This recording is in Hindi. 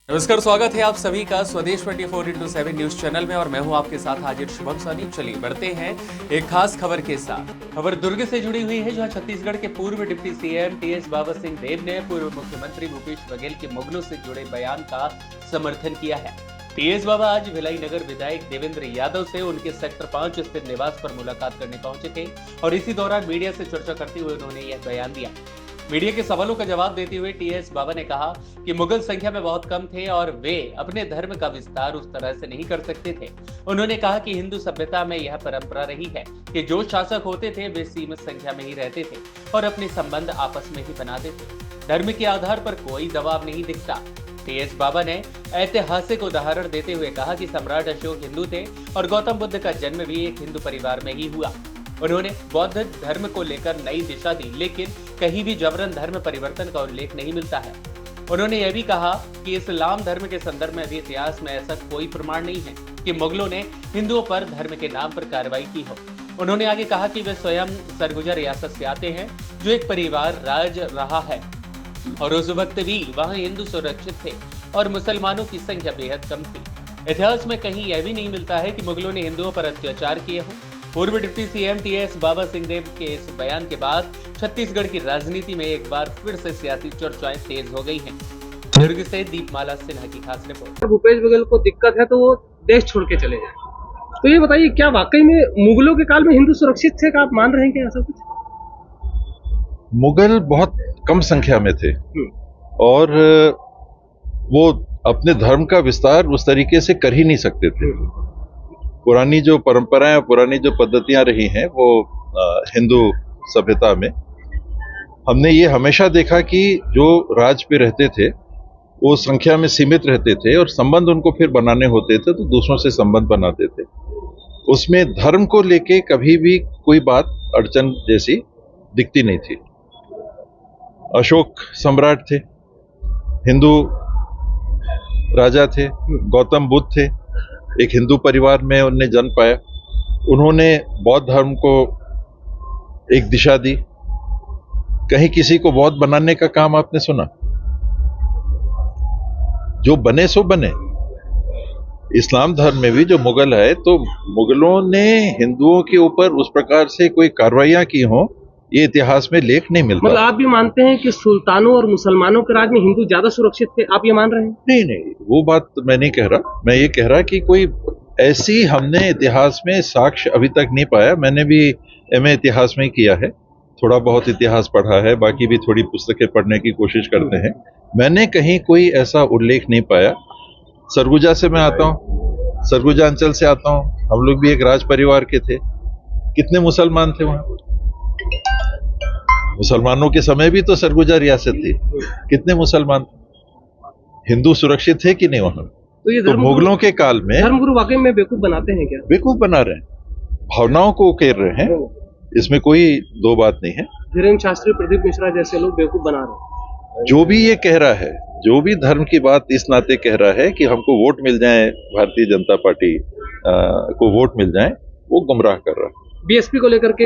नमस्कार, स्वागत है आप सभी का स्वदेश 24x7 न्यूज चैनल में और मैं हूं आपके साथ हाजिर शुभम सानी। चलिए बढ़ते हैं एक खास खबर के साथ। खबर दुर्ग से जुड़ी हुई है, जहां छत्तीसगढ़ के पूर्व डिप्टी सीएम टीएस बाबा सिंह देव ने पूर्व मुख्यमंत्री भूपेश बघेल के मुगलों से जुड़े बयान का समर्थन किया है। टीएस बाबा आज भिलाई नगर विधायक देवेंद्र यादव से उनके सेक्टर 5 स्थित निवास पर मुलाकात करने पहुंचे थे और इसी दौरान मीडिया से चर्चा करते हुए उन्होंने यह बयान दिया। मीडिया के सवालों का जवाब देते हुए टीएस बाबा ने कहा कि मुगल संख्या में बहुत कम थे और वे अपने धर्म का विस्तार उस तरह से नहीं कर सकते थे। उन्होंने कहा कि हिंदू सभ्यता में यह परंपरा रही है कि जो शासक होते थे वे सीमित संख्या में ही रहते थे और अपने संबंध आपस में ही बनाते थे। धर्म के आधार पर कोई दबाव नहीं दिखता। टीएस बाबा ने ऐतिहासिक उदाहरण देते हुए कहा कि सम्राट अशोक हिंदू थे और गौतम बुद्ध का जन्म भी एक हिंदू परिवार में ही हुआ। उन्होंने बौद्ध धर्म को लेकर नई दिशा दी, लेकिन कहीं भी जबरन धर्म परिवर्तन का उल्लेख नहीं मिलता है। उन्होंने यह भी कहा कि इस्लाम धर्म के संदर्भ में भी इतिहास में ऐसा कोई प्रमाण नहीं है कि मुगलों ने हिंदुओं पर धर्म के नाम पर कार्रवाई की हो। उन्होंने आगे कहा कि वे स्वयं सरगुजा रियासत से आते हैं, जो एक परिवार राज रहा है और उस वक्त भी वहाँ हिंदू सुरक्षित थे और मुसलमानों की संख्या बेहद कम थी। इतिहास में कहीं यह भी नहीं मिलता है कि मुगलों ने हिंदुओं पर अत्याचार किए हों। पूर्व डिप्टी सीएम टीएस बाबा सिंह देव के इस बयान के बाद छत्तीसगढ़ की राजनीति में एक बार फिर से सियासी चर्चाएं तेज हो गई हैं। दुर्ग से दीपमाला सिन्हा की खास रिपोर्ट। भूपेश बघेल को दिक्कत है तो वो देश छोड़ के चले जाए। तो ये बताइए, क्या वाकई में मुगलों के काल में हिंदू सुरक्षित थे? क्या आप मान रहे हैं कि ऐसा कुछ? मुगल बहुत कम संख्या में थे और वो अपने धर्म का विस्तार उस तरीके से कर ही नहीं सकते थे। पुरानी जो परंपराएं, पुरानी जो पद्धतियां रही हैं वो हिंदू सभ्यता में हमने ये हमेशा देखा कि जो राज पे रहते थे वो संख्या में सीमित रहते थे और संबंध उनको फिर बनाने होते थे तो दूसरों से संबंध बनाते थे। उसमें धर्म को लेके कभी भी कोई बात अड़चन जैसी दिखती नहीं थी। अशोक सम्राट थे, हिंदू राजा थे, गौतम बुद्ध थे, एक हिंदू परिवार में उन्होंने जन्म पाया। उन्होंने बौद्ध धर्म को एक दिशा दी। कहीं किसी को बौद्ध बनाने का काम आपने सुना? जो बने सो बने। इस्लाम धर्म में भी जो मुगल है, तो मुगलों ने हिंदुओं के ऊपर उस प्रकार से कोई कार्रवाइयां की हों, ये इतिहास में लेख नहीं मिलता। मतलब आप भी मानते हैं कि सुल्तानों और मुसलमानों के राज में हिंदू ज्यादा सुरक्षित थे? आप ये मान रहे हैं? नहीं, वो बात मैं नहीं कह रहा। मैं ये कह रहा कि कोई ऐसी हमने इतिहास में साक्ष्य अभी तक नहीं पाया। मैंने भी एमए इतिहास में किया है, थोड़ा बहुत इतिहास पढ़ा है, बाकी भी थोड़ी पुस्तकें पढ़ने की कोशिश करते हैं। मैंने कहीं कोई ऐसा उल्लेख नहीं पाया। सरगुजा से मैं आता हूँ, सरगुजा अंचल से आता हूँ। हम लोग भी एक राज परिवार के थे। कितने मुसलमान थे वहां? मुसलमानों के समय भी तो सरगुजा रियासत थी। कितने मुसलमान? हिंदू सुरक्षित थे कि नहीं वहां? तो मुगलों के काल में धर्मगुरु वाकई में बेवकूफ बनाते हैं क्या? बेवकूफ बना रहे हैं, भावनाओं को उकेर रहे हैं, इसमें कोई दो बात नहीं है। धीरेन्द्र शास्त्री, प्रदीप मिश्रा जैसे लोग बेवकूफ बना रहे हैं। जो भी ये कह रहा है, जो भी धर्म की बात इस नाते कह रहा है कि हमको वोट मिल जाए, भारतीय जनता पार्टी को वोट मिल जाए, वो गुमराह कर रहा है। बीएसपी को लेकर के